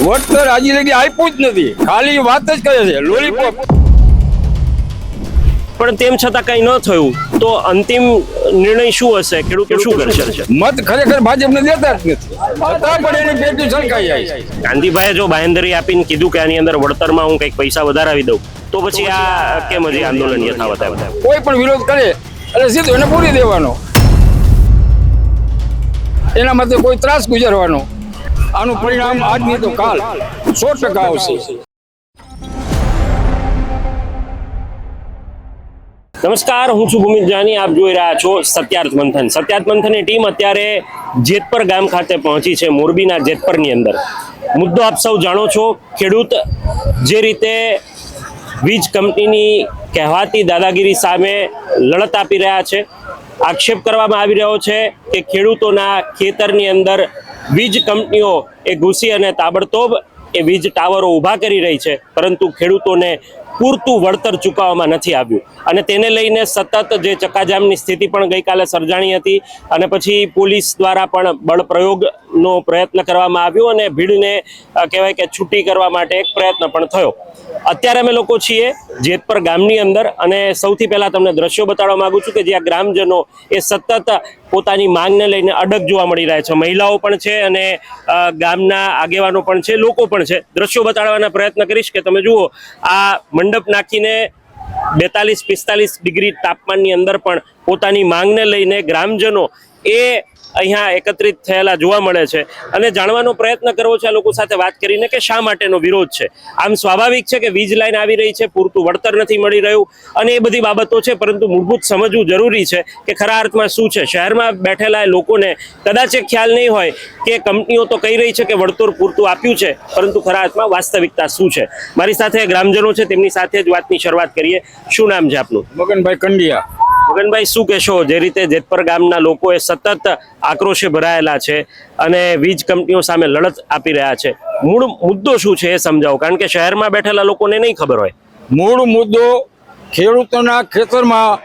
વળતર હજી લગી આપ્યું જ નથી, ખાલી વાત જ કરે છે લોલીપોપ. પણ તેમ છતાં કઈ ન થયું તો અંતિમ નિર્ણય શું હશે? ખેડૂતો શું કરશે? મત ખરેખર ભાજપને દેતા જ નથી, છતાં પણ એની પેટી છલકાઈ જાય. ગાંધીભાઈએ જો બાંહેધરી આપીને કીધું કે આની અંદર વળતરમાં હું કંઈક પૈસા વધારાવી દઉં, તો પછી આ કેમ હજી આંદોલન યથાવત આવે? કોઈ પણ વિરોધ કરે એટલે સીધો એને પૂરી દેવાનો, એના માટે કોઈ ત્રાસ ગુજારવાનો. આનું પરિણામ આજ નહીં તો કાલ 100% આવશે. નમસ્કાર, હું છું ભૂમિત જાની. આપ જોઈ રહ્યા છો સત્યાર્થ મંથન. સત્યાર્થ મંથનની ટીમ અત્યારે જેતપર ગામ ખાતે પહોંચી છે, મોરબીના જેતપરની અંદર. મુદ્દો આપ સૌ જાણો છો, ખેડૂત જે રીતે વીજ કંપનીની કહેવાતી દાદાગીરી સામે લડત આપી રહ્યા છે. આક્ષેપ કરવામાં આવી રહ્યો છે કે ખેડૂતોના ખેતરની અંદર વીજ કંપનીઓ એ ઘૂસી અને તાબડતોબ એ વીજ ટાવરો ઊભા કરી રહી છે, પરંતુ ખેડૂતોને પૂરતું વળતર ચૂકવવામાં નથી આવ્યું. અને તેને લઈને સતત જે ચક્કાજામની સ્થિતિ પણ ગઈકાલે સર્જાણી હતી અને પછી પોલીસ દ્વારા પણ બળ પ્રયોગનો પ્રયત્ન કરવામાં આવ્યો અને ભીડને કહેવાય કે છૂટી કરવા માટે એક પ્રયત્ન પણ થયો. અત્યારે અમે લોકો છીએ જેતપર ગામની અંદર અને સૌથી પહેલા તમને દ્રશ્યો બતાડવા માંગુ છું કે જ્યાં ગ્રામજનો એ સતત પોતાની માંગને લઈને અડગ જોવા મળી રહ્યા છે. મહિલાઓ પણ છે અને ગામના આગેવાનો પણ છે, લોકો પણ છે. દ્રશ્યો બતાડવાના પ્રયત્ન કરીશ કે તમે જુઓ, આ મંડપ નાખીને 42-45 ડિગ્રી તાપમાનની અંદર પણ પોતાની માંગને લઈને ગ્રામજનો એ અહીંયા એકત્રિત થયેલા જોવા મળે છે અને જાણવાનો પ્રયત્ન કરવો છે આ લોકો સાથે વાત કરીને કે શા માટેનો વિરોધ છે. આમ સ્વાભાવિક છે કે વીજ લાઈન આવી રહી છે, પૂરતું વળતર નથી મળી રહ્યું અને એ બધી બાબતો છે, પરંતુ મૂળભૂત સમજવું જરૂરી છે કે ખરા અર્થમાં શું છે. શહેરમાં બેઠેલા લોકોને કદાચ એ ખ્યાલ નહીં હોય કે કંપનીઓ તો કહી રહી છે કે વળતર પૂરતું આપ્યું છે, પરંતુ ખરા અર્થમાં વાસ્તવિકતા શું છે. મારી સાથે ગ્રામજનો છે, તેમની સાથે જ વાતની શરૂઆત કરીએ. શું નામ છે આપનું? મગનભાઈ કંડિયા. મગનભાઈ, શું કહેશો? જે રીતે જેતપર ગામના લોકો એ સતત આક્રોશે ભરાયેલા છે અને વીજ કંપનીઓ સામે લડત આપી રહ્યા છે, મૂળ મુદ્દો શું છે એ સમજાવો, કારણ કે શહેરમાં બેઠેલા લોકોને નહીં ખબર હોય. મૂળ મુદ્દો ખેડૂતોના ખેતરમાં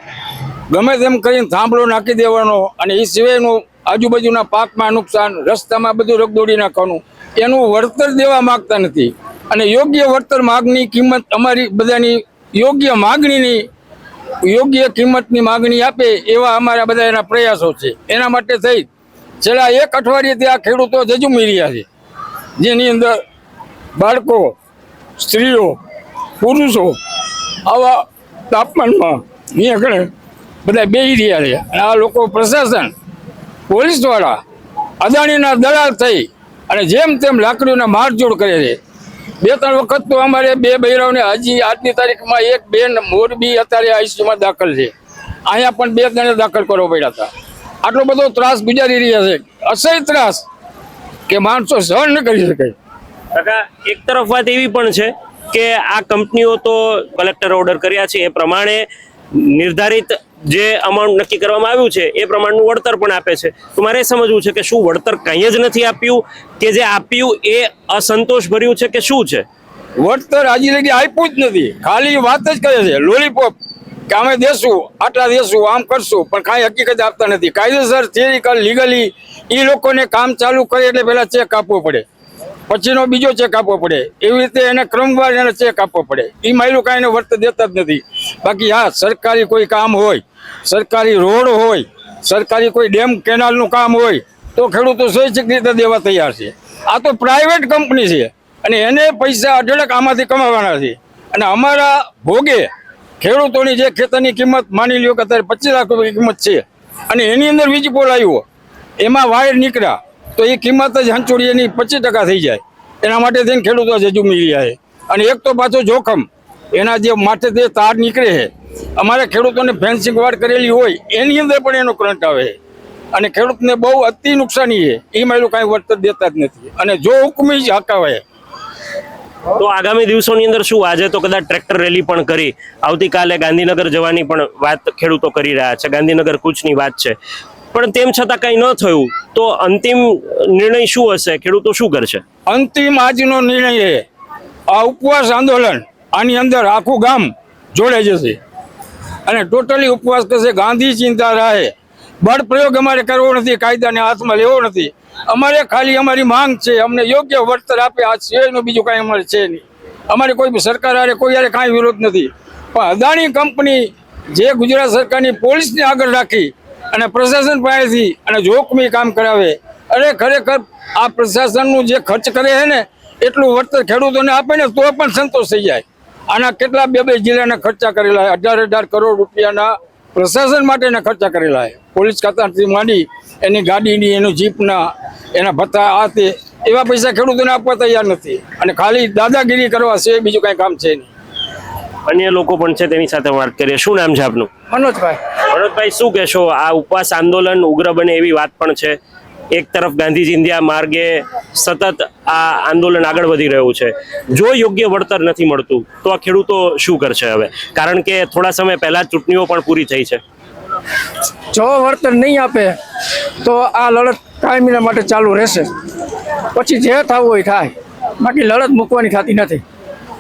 ગમે તેમ કરીને થાંભલો નાખી દેવાનો અને એ સિવાયનું આજુબાજુના પાકમાં નુકસાન, રસ્તામાં બધું રગદોડી નાખવાનું, એનું વળતર દેવા માંગતા નથી. અને યોગ્ય વળતર માગની કિંમત અમારી બધાની યોગ્ય માગણીની યોગ્ય કિંમતની માગણી આપે એવા અમારા બધા એના પ્રયાસો છે. એના માટે થઈ છેલ્લા 1 અઠવાડિયેથી આ ખેડૂતો ઝઝૂમી રહ્યા છે, જેની અંદર બાળકો, સ્ત્રીઓ, પુરુષો આવા તાપમાનમાં અહીંયા આગળ બધા બેસી રહ્યા છે. અને આ લોકો પ્રશાસન, પોલીસવાળા, અદાણીના દલાલ થઈ અને જેમ તેમ લાકડીઓના મારઝોડ કરે છે. 2-3 વખત તો અમારે 2 બૈરાઓને હજી આજની તારીખમાં એક બેન મોરબી અત્યારે આઈસીયુમાં દાખલ છે, અહીંયા પણ 2 જણે દાખલ કરવા પડ્યા હતા. આટલો બધો ત્રાસ ગુજારી રહ્યા છે, અસહ્ય ત્રાસ કે માણસો સહન ન કરી શકે. કાકા, એક તરફ વાત એવી પણ છે કે આ કંપનીઓ તો કલેક્ટર ઓર્ડર કર્યા છે એ પ્રમાણે નિર્ધારિત જે અમાઉન્ટ નક્કી કરવામાં આવ્યું છે એ પ્રમાણનું વળતર પણ આપે છે. તો મારે સમજવું છે કે શું વળતર કંઈ જ નથી આપ્યું કે જે આપ્યું એ અસંતોષ ભર્યું છે કે શું છે? વળતર હજી લગી આપ્યું જ નથી, ખાલી વાત જ કરે છે લોલીપોપ કે અમે દેશું, આટલા દેશું, આમ કરશું, પણ કાંઈ હકીકત આપતા નથી. કાયદેસર થિયરિકલ લીગલી એ લોકોને કામ ચાલુ કરે એટલે પહેલાં ચેક આપવો પડે, પછીનો બીજો ચેક આપવો પડે, એવી રીતે એને ક્રમવાર એને ચેક આપવો પડે. એ માયલું કાંઈ એને વળતર દેતા જ નથી. બાકી હા, સરકારી કોઈ કામ હોય, સરકારી રોડ હોય, સરકારી કોઈ ડેમ કેનાલનું કામ હોય તો ખેડૂતો સ્વૈચ્છિક રીતે દેવા તૈયાર છે. આ તો પ્રાઇવેટ કંપની છે અને એને પૈસા અઢળક આમાંથી કમાવાના છે. અને અમારા ભોગે ખેડૂતોની જે ખેતરની કિંમત માની લ્યો કે અત્યારે 25 લાખ રૂપિયાની કિંમત છે અને એની અંદર વીજ પોલ આવ્યો, એમાં વાયર નીકળ્યા તો એ કિંમત જ હંચોડી એની 25% થઈ જાય. એના માટે થઈને ખેડૂતો ઝઝૂમી રહ્યા છે. અને એક તો પાછો જોખમ, એના જે માથે જે તાર નીકળે છે, અમારે ખેડૂતોને ફેન્સિંગ વાડ કરેલી હોય એની અંદર પણ એનો કરંટ આવે અને ખેડૂતને બહુ અતિ નુકસાની છે. એ માયલું કાંઈ વળતર દેતા જ નથી અને જો હુકમી જ હકાવે. તો આગામી દિવસોની અંદર શું, આજે તો કદાચ ટ્રેક્ટર રેલી પણ કરી, આવતીકાલે ગાંધીનગર જવાની પણ વાત ખેડૂતો કરી રહ્યા છે, ગાંધીનગર કૂચની વાત છે, પણ તેમ છતાં કંઈ ન થયું તો અંતિમ નિર્ણય શું હશે? ખેડૂતો શું કરશે? અંતિમ આજનો નિર્ણય છે આ ઉપવાસ આંદોલન. આની અંદર આખું ગામ જોડાઈ જશે અને ટોટલી ઉપવાસ કરશે. ગાંધી ચિંતા રહે, બળ પ્રયોગ અમારે કરવો નથી, કાયદાને હાથમાં લેવો નથી. અમારે ખાલી અમારી માંગ છે, અમને યોગ્ય વળતર આપે, આ સિવાયનું બીજું કાંઈ અમારે છે નહીં. અમારે કોઈ સરકાર હારે કોઈ હારે કાંઈ વિરોધ નથી, પણ અદાણી કંપની જે ગુજરાત સરકારની પોલીસને આગળ રાખી અને પ્રશાસન પાસેથી અને જોખમી કામ કરાવે, અરે ખરેખર આ પ્રશાસનનું જે ખર્ચ કરે છે ને એટલું વળતર ખેડૂતોને આપે ને તો પણ સંતોષ થઈ જાય. આના કેટલા બે જિલ્લાના ખર્ચા કરેલા, 18,000 કરોડ રૂપિયાના પ્રશાસન માટેના ખર્ચા કરેલા છે. પોલીસ ખાતાથી માંડી એની ગાડીની, એનું જીપના, એના ભત્તા, આ તે એવા પૈસા ખેડૂતોને આપવા તૈયાર નથી, અને ખાલી દાદાગીરી કરવા છે, બીજું કાંઈ કામ છે નહીં. અન્ય લોકો પણ છે, તેની સાથે વાત કરીએ. શું નામ છે આપનું? મનોજભાઈ. ભરતભાઈ, શું કહેશો? આ ઉપવાસ આંદોલન ઉગ્ર બને એવી વાત પણ છે. એક તરફ ગાંધી ચિંધ્યા માર્ગે સતત આ આંદોલન આગળ વધી રહ્યું છે. જો યોગ્ય વળતર નથી મળતું તો આ ખેડૂતો શું કરશે હવે? કારણ કે થોડા સમય પહેલા જ ચૂંટણીઓ પણ પૂરી થઈ છે. જો વળતર નહીં આપે તો આ લડત કાયમીના માટે ચાલુ રહેશે, પછી જે થવું હોય થાય, બાકી લડત મૂકવાની થતી નથી.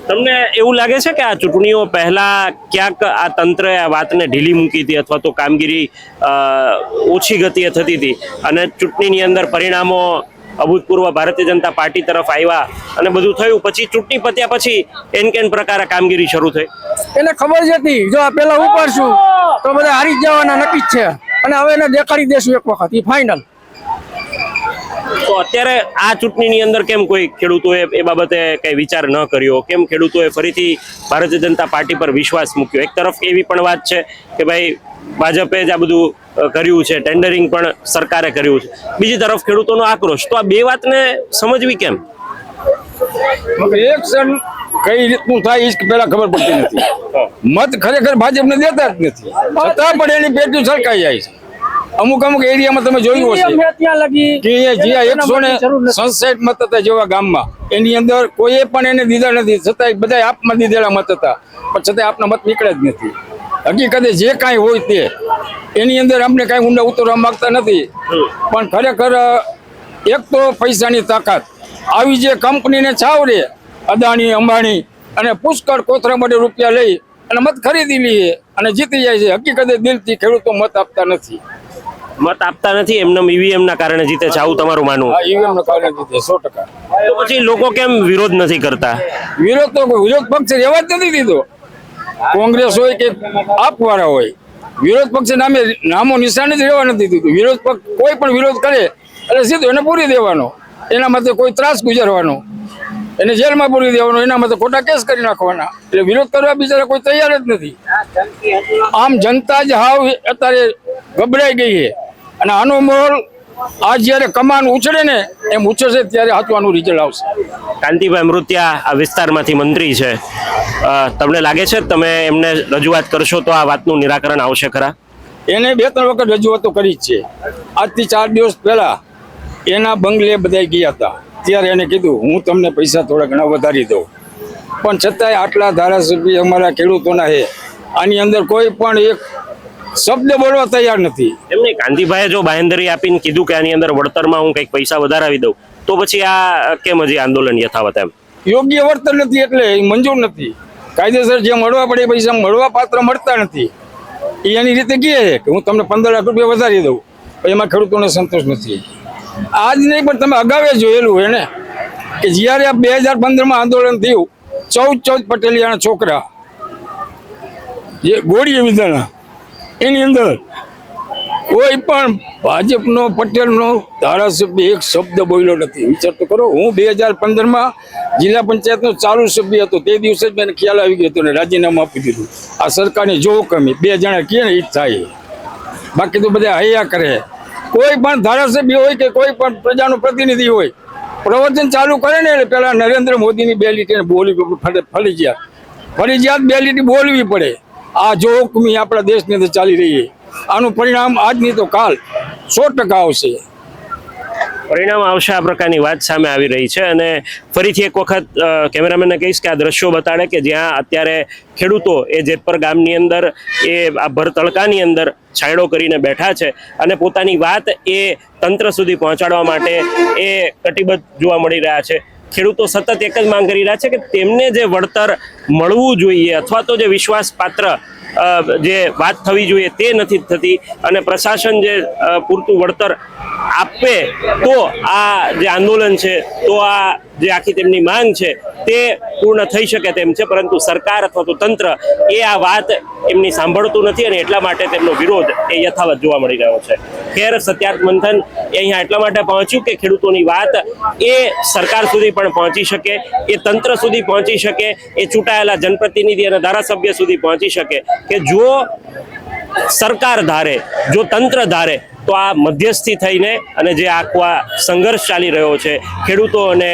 તમને એવું લાગે છે કે આ ચૂંટણીઓ પહેલા ક્યાંક આ તંત્રએ આ વાતને ઢીલી મૂકી હતી, અથવા તો કામગીરી ઓછી ગતિએ થતી હતી, અને ચૂંટણીની અંદર પરિણામો અભૂતપૂર્વ ભારતીય જનતા પાર્ટી તરફ આવ્યા અને બધું થયું, પછી ચૂંટણી પત્યા પછી એન કેન પ્રકારે કામગીરી શરૂ થઈ? એને ખબર જ હતી જો આ પેલા ઉપાડશું તો બધા હારી જ જવાના નક્કી જ છે, અને હવે એને દેખાડી દેશું એક વખત, એ ફાઇનલ. તો અત્યારે આ ચૂંટણીની અંદર કેમ કોઈ ખેડૂતોએ એ બાબતે કઈ વિચાર ન કર્યો? કેમ ખેડૂતોએ ફરીથી ભારતીય જનતા પાર્ટી પર વિશ્વાસ મૂક્યો? એક તરફ એવી પણ વાત છે કે ભાઈ ભાજપે જ આ બધું કર્યું છે, ટેન્ડરિંગ પણ સરકારે કર્યું છે, બીજી તરફ ખેડૂતોનો આક્રોશ. તો આ બે વાતને સમજવી કેમ? એક્શન કઈ રીતનું થાય એ પેલા ખબર પડતી નથી. મત ખરેખર ભાજપને દેતા જ નથી, છતાં પણ એની પેટનું છલકાઈ જાય છે. અમુક એરિયામાં તમે જોયું હશે ત્યાં લગી કે જ્યાં 167 મત હતા જેવા ગામમાં, એની અંદર કોઈએ પણ એને દીધા નથી, છતાં બધા આપમાં દીધેલા મત હતા, પણ છતાં આપના મત નીકળે જ નથી. હકીકતે જે કાંઈ હોય તે એની અંદર આપણે કાંઈ ઊંડા ઉતરવા માંગતા નથી, પણ ખરેખર એક તો પૈસાની તાકાત આવી જે કંપનીને છાવરે અદાણી અંબાણી અને પુષ્કળ કોથરા માટે રૂપિયા લઈ અને મત ખરીદી લઈએ અને જીતી જાય છે. હકીકતે દિલથી ખેડૂતો મત આપતા નથી. મત આપતા નથી, એમને ઈવીએમ ના કારણે જીતે છે, આવું તમારું માનવું? હા, ઈવીએમ ના કારણે જીતે 100%. તો પછી લોકો કેમ વિરોધ નથી કરતા? વિરોધ તો વિરોધ પક્ષ રહેવા જ નથી દીધો. કોંગ્રેસ હોય કે આપવાળા હોય, વિરોધ પક્ષ નામો નિશાન જ રહેવા નથી દીધું. વિરોધ પક્ષ કોઈ પણ વિરોધ કરે એટલે સીધો એને પૂરી દેવાનો, એના માટે કોઈ ત્રાસ ગુજારવાનો, એને જેલમાં પૂરી દેવાનો, એના માટે ખોટા કેસ કરી નાખવાના. એટલે વિરોધ કરવા બિચારા કોઈ તૈયાર જ નથી. આમ જનતા જ હાવ અત્યારે ગભરાઈ ગઈ છે, અને આનો માહોલ આ જ્યારે કમાન ઉછળે ને એમ ઉછળશે ત્યારે હાથવાનું રિઝલ્ટ આવશે. કાંતિભાઈ મૃત્યા આ વિસ્તારમાંથી મંત્રી છે, તમને લાગે છે તમે એમને રજૂઆત કરશો તો આ વાતનું નિરાકરણ આવશે ખરા? એને 2-3 વખત રજૂઆતો કરી જ છે. આજથી 4 દિવસ પહેલા એના બંગલે બધા ગયા હતા, ત્યારે એને કીધું હું તમને પૈસા થોડા ઘણા વધારી દઉં, પણ છતાંય આટલા ધારાસભ્ય અમારા ખેડૂતોના છે, આની અંદર કોઈ પણ એક શબ્દ બોલવા તૈયાર નથી. એમને ગાંધીભાઈએ જો બાંહેધરી આપીને કીધું કે આની અંદર વળતરમાં હું કંઈક પૈસા વધારાવી દઉં, તો પછી આ કેમ હજી આંદોલન યથાવત? એમ યોગ્ય વળતર નથી એટલે એ મંજૂર નથી. કાયદેસર જે મળવા પડે પૈસા મળવા પાત્ર મળતા નથી. એ એની રીતે કહે છે કે હું તમને 15 લાખ રૂપિયા વધારી દઉં, એમાં ખેડૂતોને સંતોષ નથી. આજ નહીં પણ તમે અગાઉ જોયેલું હોય ને કે જ્યારે આ 2015માં આંદોલન થયું, 14 પટેલિયાના છોકરા જે ગોળીએ વિધાના, એની અંદર કોઈ પણ ભાજપનો પટેલનો ધારાસભ્ય એક શબ્દ બોલ્યો નથી. વિચાર તો કરો. હું 2015માં જિલ્લા પંચાયતનો ચાલુ સભ્ય હતો, તે દિવસે જ મને ખ્યાલ આવી ગયો હતો ને રાજીનામું આપી દીધું. આ સરકારની જો કમી 2 જણા કહે ને એ જ થાય, બાકી તો બધા હૈયા કરે. કોઈ પણ ધારાસભ્ય હોય કે કોઈ પણ પ્રજાનો પ્રતિનિધિ હોય, પ્રવચન ચાલુ કરે ને એટલે પેલા નરેન્દ્ર મોદીની 2 લીટી બોલવી ફરજિયાત 2 લીટી બોલવી પડે. આ જોખમી આપણા દેશની અંદર ચાલી રહી છે. આનું પરિણામ આજની તો કાલ 100% આવશે. પરિણામ આવશે આ પ્રકારની વાત સામે આવી રહી છે. અને ફરીથી એક વખત કેમેરામેનને કહીશ કે આ દ્રશ્યો બતાડે કે જ્યાં અત્યારે ખેડૂતો એ જેતપર ગામની અંદર એ આ ભર તડકાની અંદર છાંયડો કરીને બેઠા છે અને પોતાની વાત એ તંત્ર સુધી પહોંચાડવા માટે એ કટિબદ્ધ જોવા મળી રહ્યા છે. ખેડૂતો સતત એક જ માંગ કરી રહ્યા છે કે તેમને જે વળતર મળવું જોઈએ અથવા તો જે વિશ્વાસપાત્ર જે વાત થવી જોઈએ તે નથી થતી, અને પ્રશાસન જે પૂરતું વળતર આપે તો આ જે આંદોલન છે, તો આ જે આખી તેમની માંગ છે તે પૂર્ણ થઈ શકે તેમ છે. પરંતુ સરકાર અથવા તો તંત્ર એ આ વાત એમની સાંભળતું નથી અને એટલા માટે તેમનો વિરોધ એ યથાવત જોવા મળી રહ્યો છે. ખેર સત્યાર્થ મંથન એ અહીંયા એટલા માટે પહોંચ્યું કે ખેડૂતોની વાત એ સરકાર સુધી પણ પહોંચી શકે, એ તંત્ર સુધી પહોંચી શકે, એ ચૂંટાયેલા જનપ્રતિનિધિ અને ધારાસભ્ય સુધી પહોંચી શકે કે જો સરકાર ધારે, જો તંત્ર ધારે તો આ મધ્યસ્થી થઈને અને જે આખો આ સંઘર્ષ ચાલી રહ્યો છે ખેડૂતો અને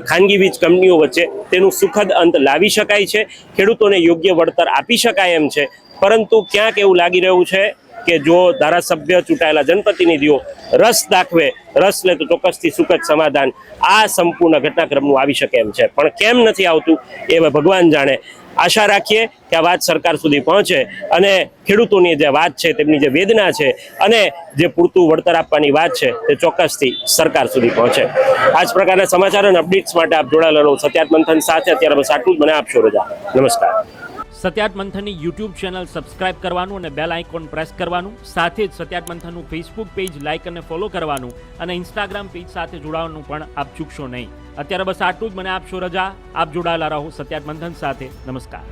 ખાનગી વીજ કંપનીઓ વચ્ચે, તેનું સુખદ અંત લાવી શકાય છે, ખેડૂતોને યોગ્ય વળતર આપી શકાય એમ છે. પરંતુ ક્યાંક એવું લાગી રહ્યું છે કે જો ધારાસભ્ય, ચૂંટાયેલા જનપ્રતિનિધિઓ રસ દાખવે, રસ લે તો ચોક્કસથી સુખદ સમાધાન આ સંપૂર્ણ ઘટનાક્રમનું આવી શકે એમ છે. પણ કેમ નથી આવતું એ હવે ભગવાન જાણે. આશા રાખીએ કે આ વાત સરકાર સુધી પહોંચે અને ખેડૂતોની જે વાત છે, તેમની જે વેદના છે અને જે પૂરતું વળતર આપવાની વાત છે તે ચોક્કસથી સરકાર સુધી પહોંચે. આ જ પ્રકારના સમાચાર અને અપડેટ્સ માટે આપ જોડાયેલા રહો સત્યાર્થ મંથન સાથે. અત્યારે બસ આટલું જ. મને આપશો રજા. નમસ્કાર. સત્યાર્થ મંથનની યુટ્યુબ ચેનલ સબસ્ક્રાઇબ કરવાનું અને બેલ આઇકોન પ્રેસ કરવાનું, સાથે જ સત્યાર્થ મંથનનું ફેસબુક પેજ લાઇક અને ફોલો કરવાનું અને ઇન્સ્ટાગ્રામ પેજ સાથે જોડાવાનું પણ આપ ચૂકશો નહીં. અત્યારે બસ આટલું જ. મને આપશો રજા. આપ જોડાયેલા રહો સત્યાર્થ મંથન સાથે. નમસ્કાર.